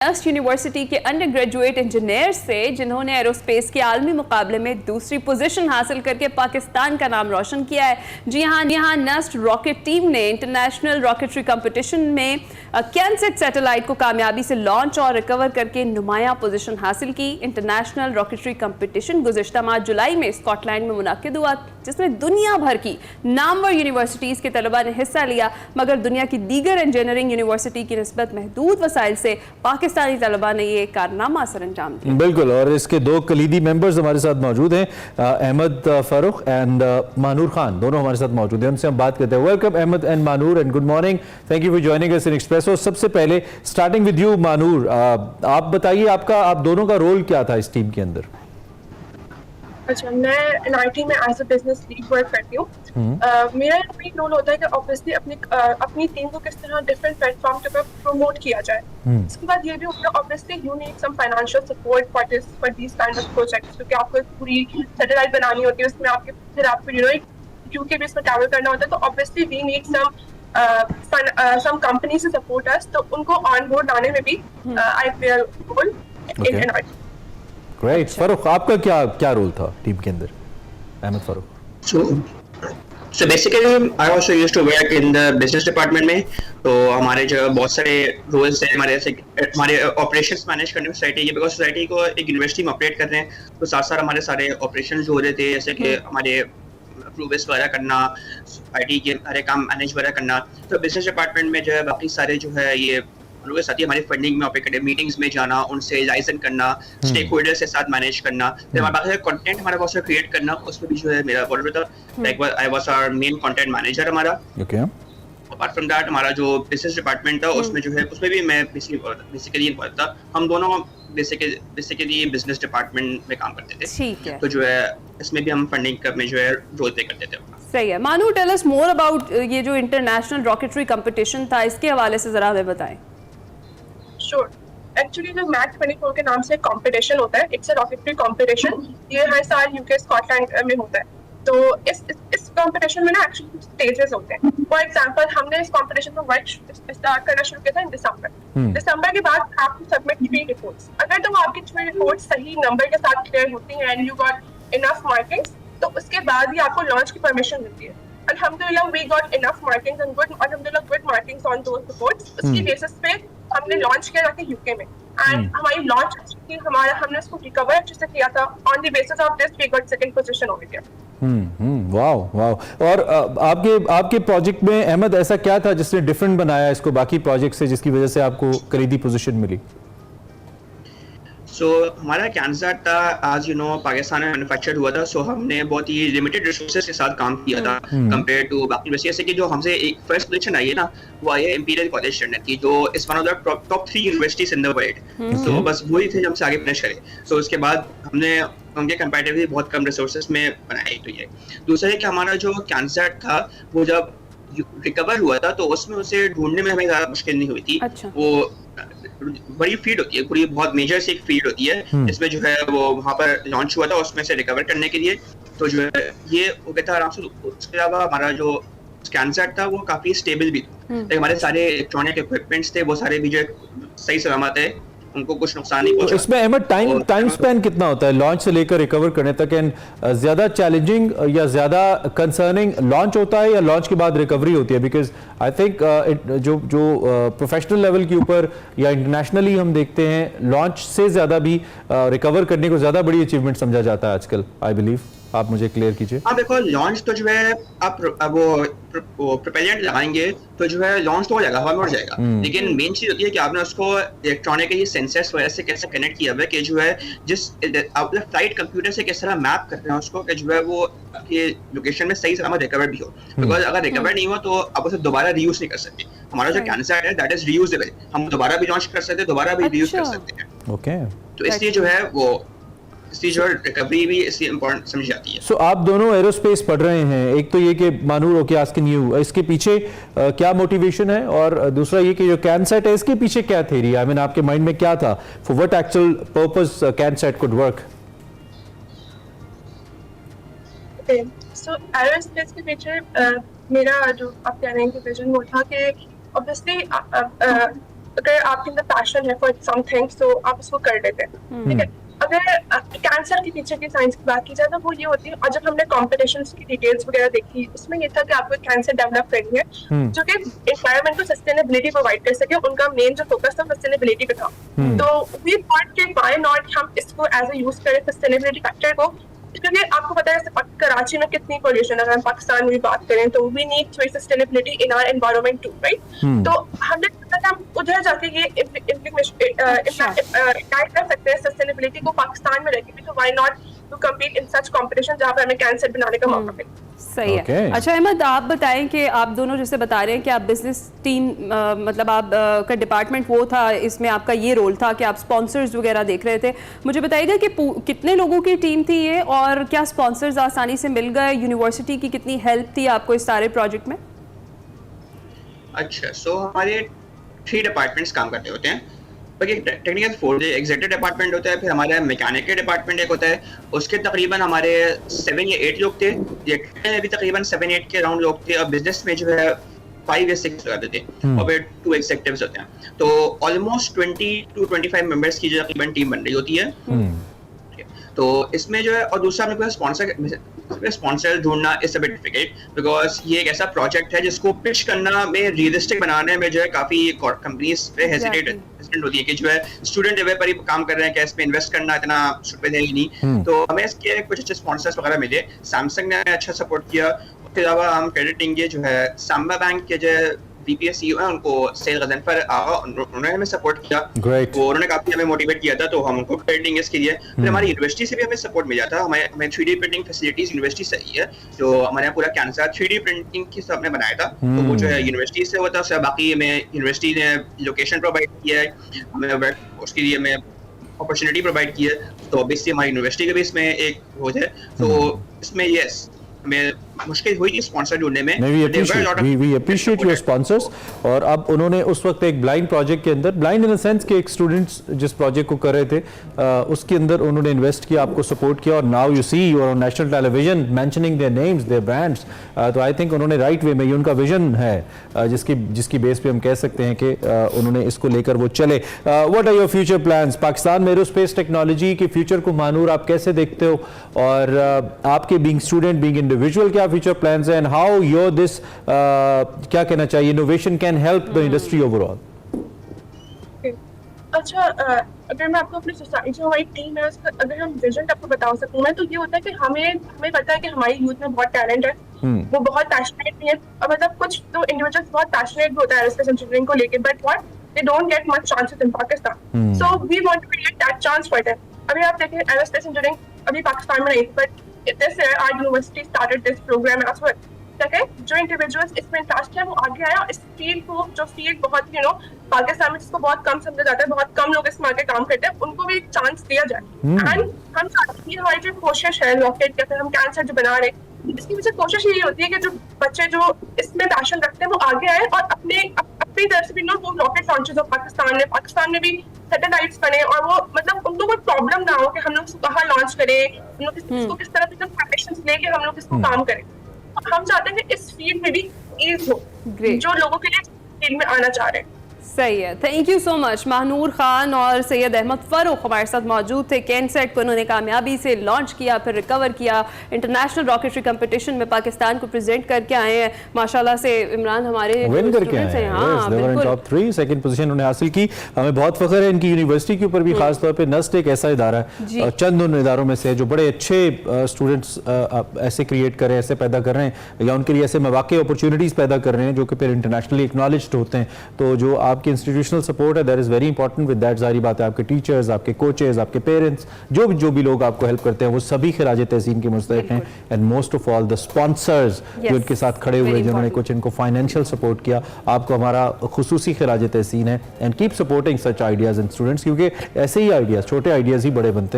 Nernst university के under graduate engineer से जिन्होंने एरोस्पेस के आलमी मुकाबले में दूसरी पोजीशन हासिल करके पाकिस्तान का नाम रोशन किया है। जी हाँ, नस्ट रॉकेट टीम ने इंटरनेशनल रॉकेटरी कंपटीशन में कैनसेट सैटेलाइट को कामयाबी से लॉन्च और रिकवर करके नुमाया पोजीशन हासिल की। इंटरनेशनल रॉकेटरी कंपटीशन गुज़िश्ता माह जुलाई में स्कॉटलैंड में मुनाकिद हुआ, जिसमें दुनिया भर की नामवर यूनिवर्सिटीज़ के तलबा ने हिस्सा लिया, मगर दुनिया की दीगर इंजीनियरिंग यूनिवर्सिटी की निस्बत महदूद वसाइल से पाकिस्तानी तलबा ने ये कारनामा सर अंजाम दिया। बिल्कुल, और इसके दो कलीदी मेंबर्स हमारे साथ मौजूद हैं, अहमद फारूक एंड मानूर खान, दोनों हमारे साथ मौजूद हैं। उनसे हम बात करते हैं। Welcome Ahmed and Manoor and good morning, thank you for joining us in expresso. सबसे पहले स्टार्टिंग विद यू मानूर, आप बताइए आप दोनों का रोल क्या था इस टीम के अंदर? अच्छा, मैं एनआईटी में as a business lead work करती हूँ। मेरा मेन रोल होता है कि ऑब्वियसली अपनी टीम को किस तरह डिफरेंट प्लेटफॉर्म पे प्रमोट किया जाए। इसके बाद ये भी होता है obviously you need some financial support for this kind of projects, क्योंकि आपको पूरी सैटेलाइट बनानी होती है, उसमें आपको यूके बेस पर ट्रैवल करना होता है। तो obviously we need some company से सपोर्ट अस, तो उनको ऑन बोर्ड लाने में भी I play a role in NIT. Great. Farooq, आपका क्या रोल था टीम के अंदर? Ahmad Farooq. So basically I also used to work in the business department में। तो हमारे जो बहुत सारे रोल्स हैं हमारे ऑपरेशंस मैनेज करने में सोसाइटी की, बिकॉज सोसाइटी को एक यूनिवर्सिटी में ऑपरेट कर रहे हैं, तो साथ साथ हमारे सारे ऑपरेशन जो हो रहे थे, जैसे कि हमारे अप्रूवल्स वगैरह करना, आईटी के सारे काम मैनेज वगैरह करना। तो बिजनेस डिपार्टमेंट में जो है बाकी सारे जो है ये लोगों के साथ ही हमारी फंडिंग में ऑपरेट करना, मीटिंग्स में जाना, उनसे लाइजन करना, स्टेक होल्डर्स के साथ मैनेज करना, फिर हमारे पास कंटेंट हमारे पास क्रिएट करना, उसमें भी जो है मेरा रोल था। I was our main content manager हमारा। अपार्ट फ्रॉम दैट हमारा जो बिजनेस डिपार्टमेंट था उसमें जो है उसमें भी मैं बेसिकली इन्वॉल्व था। हम दोनों बेसिकली बिजनेस डिपार्टमेंट में काम करते थे। ठीक है। तो जो है इसमें भी हम फंडिंग में जो है रोल प्ले करते थे। सही है। मानू, टेल अस मोर अबाउट ये जो इंटरनेशनल रॉकेटरी कंपटीशन था, इसके हवाले से जरा हमें बताएं। श्योर। एक्चुअली जो मैक 24 के नाम से कंपटीशन होता है, इट्स अ रॉकेटरी कंपटीशन। ये हर साल यूके स्कॉटलैंड में होता है। तो इस कंपटीशन में ना एक्चुअली स्टेजेस होते हैं। फॉर एग्जांपल हमने इस कंपटीशन को वर्क स्टार्ट करना शुरू किया था इन दिसंबर के बाद आपको सबमिट 3 रिपोर्ट्स। अगर तो आपकी 3 रिपोर्ट्स सही नंबर के साथ क्लियर होती हैं and you got enough markings, तो उसके बाद ही आपको लॉन्च की परमिशन मिलती है। अल्हम्दुलिल्लाह we got enough markings and good markings on those reports. उसकी बेसिस पे हमने लॉन्च किया जाके यूके में, एंड हमारी लॉन्च अच्छी थी, हमने उसको रिकवर अच्छे से किया था। On the basis of this we got second position over here. वाह। और आपके प्रोजेक्ट में अहमद ऐसा क्या था जिसने डिफरेंट बनाया इसको बाकी प्रोजेक्ट से, जिसकी वजह से आपको कलीदी पोजीशन मिली? सो हमारा कैनसेट था, आज पाकिस्तान में मैन्युफैक्चर हुआ था। सो हमने बहुत ही लिमिटेड रिसोर्सेज के साथ काम किया था कंपेयर टू बाकी यूनिवर्सिटी। जैसे कि जो हमसे एक फर्स्ट पोजीशन आई है ना, वो आई है इंपीरियल कॉलेज लंदन की, जो is one of the top 3 universities in the world. तो बस वही थे जो हमसे आगे फिनिश करे। सो उसके बाद हमने उनके कंपैरेटिवली बहुत कम रिसोर्सेज में बनाई। तो ये दूसरा है कि हमारा जो कैनसेट था वो जब रिकवर हुआ था तो उसमें उसे ढूंढने में हमें ज़्यादा मुश्किल नहीं हुई थी। अच्छा। वो बड़ी फील्ड होती है, पूरी बहुत मेजर सी एक फील्ड होती है जिसमें जो है वो वहाँ पर लॉन्च हुआ था, उसमें से रिकवर करने के लिए तो जो है ये हो गया था आराम से। उसके अलावा हमारा जो कैनसेट था वो काफी स्टेबल भी था। हमारे सारे इलेक्ट्रॉनिक इक्विपमेंट्स थे वो सारे भी जो सही सलामत है, उनको कुछ नुकसान नहीं पहुंचा। इसमें अहमद टाइम स्पैन कितना होता है लॉन्च से लेकर रिकवर करने तक? एंड ज्यादा चैलेंजिंग या ज्यादा कंसर्निंग लॉन्च होता है या लॉन्च के बाद रिकवरी होती है? बिकॉज आई थिंक जो प्रोफेशनल लेवल के ऊपर या इंटरनेशनली हम देखते हैं लॉन्च से ज्यादा भी रिकवर करने को ज्यादा बड़ी अचीवमेंट समझा जाता है आजकल, आई बिलीव। आप मुझे क्लियर कीजिए। हाँ देखो, लॉन्च तो जो है आप वो प्रोपेलेंट लगाएंगे तो जो है लॉन्च तो हो जाएगा, हवा में उड़ जाएगा। लेकिन मेन चीज होती है कि आपने उसको इलेक्ट्रॉनिक सेंसर्स वगैरह से कैसे कनेक्ट किया हुआ है कि जो है जिस आपने फ्लाइट कंप्यूटर से किस तरह मैप कर रहे हैं उसको कि जो है वो आपके लोकेशन में सही सलामत रिकवर भी हो। बिकॉज अगर रिकवर नहीं हुआ तो आप उसे दोबारा रीयूज नहीं कर सकते। हमारा जो कैनसेट है दैट इज रीयूजेबल, हम दोबारा भी लॉन्च कर सकते हैं, दोबारा भी रीयूज कर सकते हैं। ओके। तो इसलिए जो है वो इसलिए जो रिकवरी भी इसलिए इम्पोर्टेंट समझी जाती है। सो आप दोनों एरोस्पेस पढ़ रहे हैं, एक तो ये कि मानूर ओके आस्किंग यू इसके पीछे क्या मोटिवेशन है, और दूसरा ये कि जो कैनसेट है इसके पीछे क्या थ्योरी, आई मीन आपके माइंड में क्या था, for what actual purpose CanSat could work? So aerospace के पीछे मेरा जो आप कह रहे हैं कि विजन वो था कि ऑब्वियसली अगर आपके अंदर पैशन है फॉर समथिंग तो आप उसको कर लेते हैं, ठीक है। अगर कैंसर के पीछे की साइंस की बात की जाए तो वो ये होती है, और जब हमने कॉम्पिटिशन्स की डिटेल्स वगैरह देखी उसमें ये था कि आपको कैंसर डेवलप करनी है जो कि एनवायरमेंट को सस्टेनेबिलिटी प्रोवाइड कर सके। उनका मेन जो फोकस था सस्टेनेबिलिटी पे था। तो वी थॉट कि व्हाई नॉट हम इसको एज ए यूज करें सस्टेनेबिलिटी फैक्टर को, क्योंकि आपको पता है कराची में कितनी पोल्यूशन है। अगर हम पाकिस्तान में भी बात करें तो we need sustainability in our environment too, right. तो हमने हम उधर जाके ये गाइड कर सकते हैं सस्टेनेबिलिटी को पाकिस्तान में रहकर भी। तो why not to compete in such competition जहाँ पर हमें कैंसर बनाने का मौका मिले। सही है। अच्छा अहमद, आप बताएं कि आप दोनों जैसे बता रहे हैं कि आप बिजनेस टीम मतलब आप का डिपार्टमेंट वो था, इसमें आपका ये रोल था कि आप स्पॉन्सर्स वगैरह देख रहे थे। मुझे बताइएगा कि कितने लोगों की टीम थी ये, और क्या स्पॉन्सर्स आसानी से मिल गए? यूनिवर्सिटी की कितनी हेल्प थी आपको इस सारे प्रोजेक्ट में? अच्छा, सो हमारे 3 डिपार्टमेंट्स काम करते होते हैं। टेक्निकल 4 एग्जीक्यूटिव डिपार्टमेंट होता है, फिर हमारा मैकेनिकल डिपार्टमेंट एक होता है, उसके तकरीबन हमारे 7 या 8 लोग थे। ये भी तकरीबन 7-8 के अराउंड लोग थे, और बिजनेस में जो है 5 या 6 लोग थे, और फिर 2 एग्जीक्यूटिव्स होते हैं। तो ऑलमोस्ट 20 to 25 मेंबर्स की जो तकरीबन टीम बन रही होती है। तो इसमें जो है, और दूसरा अपने को स्पॉन्सर ढूंढना is a bit difficult, because ये एक ऐसा प्रोजेक्ट है जिसको पिच करना में रियलिस्टिक बनाने में जो है काफी कंपनीज पे हेजिटेट होती है कि जो है स्टूडेंट लेवल पर ही काम कर रहे हैं, क्या इसमें इन्वेस्ट करना इतना शुक्र है ही नहीं। तो हमें इसके कुछ अच्छे स्पॉन्सर्स वगैरह मिले। सैमसंग ने अच्छा सपोर्ट किया। उसके अलावा हम क्रेडिट देंगे जो है सांबा बैंक के जो VP CEO है, उनको सेल गजनफर आगा, उन्होंने हमें सपोर्ट किया। वो उन्होंने काफी हमें मोटिवेट किया था, तो हम उनको क्रेडिट देंगे इसके लिए। फिर हमारी यूनिवर्सिटी से भी हमें सपोर्ट मिला था। हमें 3D प्रिंटिंग फैसिलिटीज यूनिवर्सिटी से ही है, जो हमारे यहाँ पूरा कैंसर 3D प्रिंटिंग की सब हमने बनाया था। तो वो जो है यूनिवर्सिटी से होता है। बाकी हमें यूनिवर्सिटी ने लोकेशन प्रोवाइड किया है, हमें उसके लिए हमें अपॉर्चुनिटी प्रोवाइड की है। तो ऑब्वियसली हमारी यूनिवर्सिटी का भी इसमें एक वो है। तो इसमें यस हमें मुश्किल हुई थी स्पॉन्सर ढूंढने में। We appreciate your sponsors। और अब उन्होंने उस वक्त एक ब्लाइंड प्रोजेक्ट के अंदर, ब्लाइंड इन द सेंस कि एक स्टूडेंट्स जिस प्रोजेक्ट को कर रहे थे उसके अंदर उन्होंने इन्वेस्ट किया, आपको सपोर्ट किया, और now you see you are on national television mentioning their names, their brands. तो आई थिंक उन्होंने राइट वे में, ये उनका विजन है जिसकी बेस पे हम कह सकते हैं कि उन्होंने इसको लेकर वो चले। What are your future plans? Pakistan में एरोस्पेस टेक्नोलॉजी के फ्यूचर को महानूर आप कैसे देखते हो, और आपके बीइंग स्टूडेंट, बीइंग इंडिविजुअल, क्या फ्यूचर प्लान्स हैं, एंड हाउ योर दिस क्या कहना चाहिए, innovation can help the industry overall? अच्छा, अगर मैं आपको अपनी सोसाइटी जो हमारी टीम है उसका अगर हम विजन आपको बता सकूं मैं, तो ये होता है कि हमें पता है कि हमारी यूथ में बहुत टैलेंट है, वो बहुत पैशनेट भी है। और मतलब कुछ तो इंडिविजुअल्स बहुत पैशनेट भी होता है एरोस्पेस इंजीनियरिंग को लेकर, but what they don't get much chances in Pakistan. So we want to create that chance for them. अभी आप देखें एरोस्पेस इंजीनियरिंग अभी पाकिस्तान में नहीं, but this year our university started this program as well। ठीक, जो इंडिविजुअल्स इसमें इंटरेस्ट है वो आगे आया। इस फील्ड को, जो फील्ड बहुत पाकिस्तान में जिसको बहुत कम समझा जाता है, बहुत कम लोग इसमें आके काम करते हैं, उनको भी एक चांस दिया जाए। एंड हम चाहते हैं हमारी जो कोशिश है रॉकेट या फिर हम कैंसर जो बना रहे हैं, इसकी वजह कोशिश यही होती है कि जो बच्चे जो इसमें पैशन रखते हैं वो आगे आए और अपनी तरफ से भी वो रॉकेट लॉन्चेस हो पाकिस्तान में भी सैटेलाइट्स बने, और वो मतलब उनको कोई प्रॉब्लम ना हो कि हम लोग इसको कहाँ लॉन्च करें, हम लोग इसको किस तरह से प्रोटेक्शंस लेके हम लोग इसको काम करें। हम चाहते हैं कि इस फील्ड में भी ईज हो जो लोगों के लिए फील्ड में आना चाह रहे हैं। सही है, thank you so much. Mahnoor Khan और सैयद अहमद फरूख हमारे साथ मौजूद थे। कैनसेट को उन्होंने कामयाबी से लॉन्च किया, फिर रिकवर किया, इंटरनेशनल रॉकेटरी कंपटीशन में पाकिस्तान को प्रेजेंट करके आए हैं। माशाल्लाह से इमरान हमारे विन करके आए हैं। हाँ, बिल्कुल टॉप 3 सेकंड पोजीशन उन्होंने हासिल की। हमें बहुत फख्र है इनकी यूनिवर्सिटी के ऊपर भी, खास तौर पे नस्ट एक ऐसा इदारा है, चंद उन इदारों में से जो बड़े अच्छे स्टूडेंट्स ऐसे क्रिएट कर रहे हैं, ऐसे पैदा कर रहे हैं, या उनके लिए ऐसे मौके अपॉर्चुनिटीज पैदा कर रहे हैं जो कि फिर इंटरनेशनली एक्नॉलेज्ड होते हैं। तो जो आपकी इंस्टीट्यूशनल सपोर्ट है that is very important. With that जारी बात है आपके टीचर्स, आपके कोचेस, आपके पेरेंट्स, जो भी लोग आपको हेल्प करते हैं वो सभी खिराज तहसीन के मुस्तहिक हैं। And most of all the sponsors जो उनके साथ खड़े हुए, जिन्होंने कुछ इनको फाइनेंशियल सपोर्ट किया, आपको हमारा खुसूसी खिराज तहसीन है। And keep supporting such ideas and students, क्योंकि ऐसे ही आइडियाज, छोटे आइडियाज ही बड़े बनते हैं।